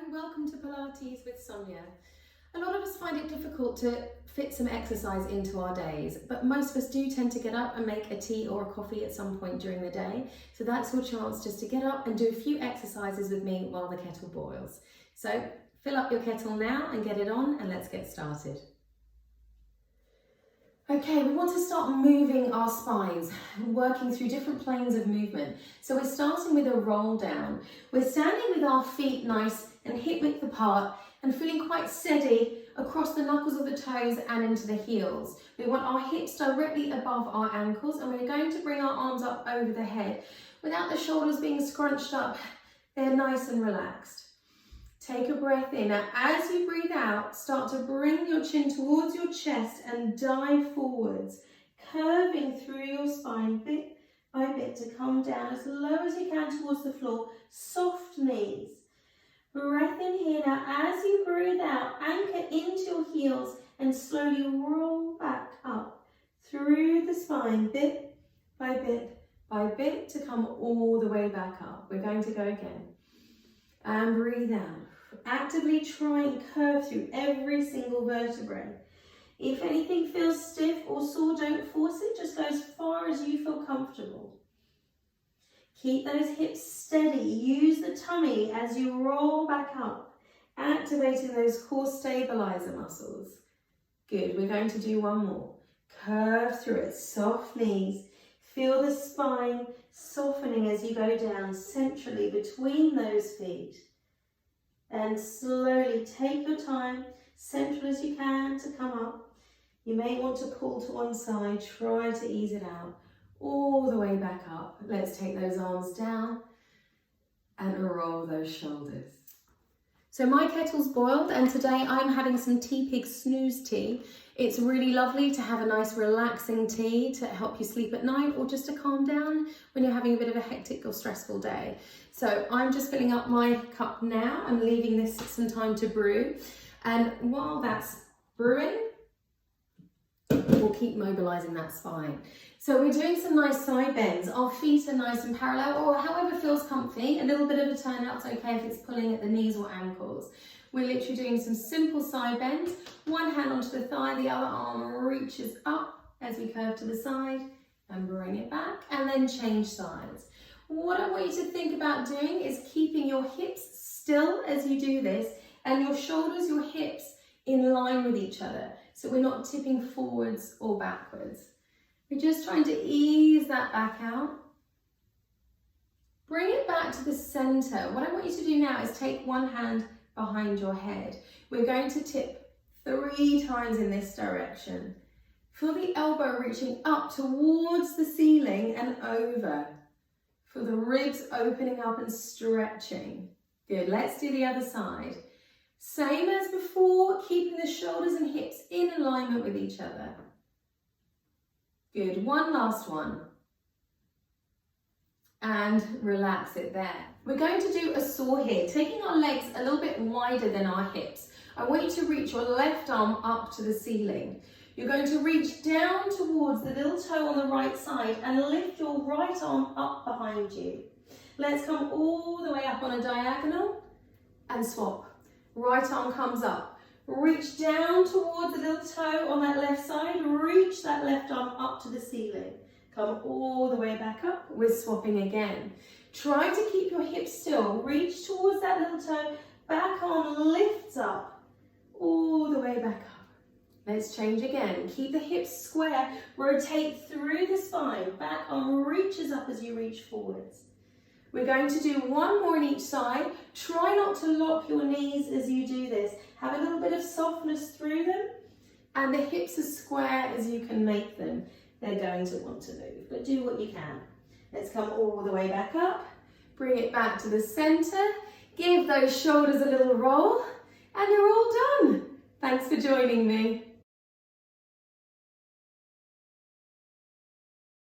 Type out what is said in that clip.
and welcome to Pilates with Sonia. A lot of us find it difficult to fit some exercise into our days, but most of us do tend to get up and make a tea or a coffee at some point during the day. So that's your chance just to get up and do a few exercises with me while the kettle boils. So fill up your kettle now and get it on, and let's get started. Okay, we want to start moving our spines, working through different planes of movement. So we're starting with a roll down. We're standing with our feet nice and hip width apart and feeling quite steady across the knuckles of the toes and into the heels. We want our hips directly above our ankles, and we're going to bring our arms up over the head without the shoulders being scrunched up. They're nice and relaxed. Take a breath in. Now, as you breathe out, start to bring your chin towards your chest and dive forwards, curving through your spine bit by bit to come down as low as you can towards the floor. Soft knees. Breath in here. Now, as you breathe out, anchor into your heels and slowly roll back up through the spine, bit by bit by bit, to come all the way back up. We're going to go again. And breathe out. Actively try and curve through every single vertebrae. If anything feels stiff or sore, don't force it. Just go as far as you feel comfortable. Keep those hips steady. Use the tummy as you roll back up, activating those core stabilizer muscles. Good. We're going to do one more. Curve through it. Soft knees. Feel the spine softening as you go down centrally between those feet. And slowly take your time, central as you can, to come up. You may want to pull to one side. Try to ease it out. All the way back up. Let's take those arms down and roll those shoulders. So my kettle's boiled, and today I'm having some Tea Pig snooze tea. It's really lovely to have a nice relaxing tea to help you sleep at night, or just to calm down when you're having a bit of a hectic or stressful day. So I'm just filling up my cup now. I'm leaving this some time to brew. And while that's brewing, we'll keep mobilizing that spine. So we're doing some nice side bends. Our feet are nice and parallel, or however feels comfy. A little bit of a turnout's okay if it's pulling at the knees or ankles. We're literally doing some simple side bends. One hand onto the thigh, the other arm reaches up as we curve to the side and bring it back, and then change sides. What I want you to think about doing is keeping your hips still as you do this, and your shoulders, your hips in line with each other, so we're not tipping forwards or backwards. We're just trying to ease that back out. Bring it back to the center. What I want you to do now is take one hand behind your head. We're going to tip 3 times in this direction. Feel the elbow reaching up towards the ceiling and over. Feel the ribs opening up and stretching. Good. Let's do the other side. Same as before, keeping the shoulders and hips in alignment with each other. Good. One last one. And relax it there. We're going to do a saw here, taking our legs a little bit wider than our hips. I want you to reach your left arm up to the ceiling. You're going to reach down towards the little toe on the right side and lift your right arm up behind you. Let's come all the way up on a diagonal and swap. Right arm comes up. Reach down towards the little toe on that left side. Reach that left arm up to the ceiling. Come all the way back up. We're swapping again. Try to keep your hips still. Reach towards that little toe. Back arm lifts up. All the way back up. Let's change again. Keep the hips square. Rotate through the spine. Back arm reaches up as you reach forwards. We're going to do one more on each side. Try not to lock your knees as you do this. Have a little bit of softness through them. And the hips as square as you can make them. They're going to want to move, but do what you can. Let's come all the way back up. Bring it back to the center. Give those shoulders a little roll, and you're all done. Thanks for joining me.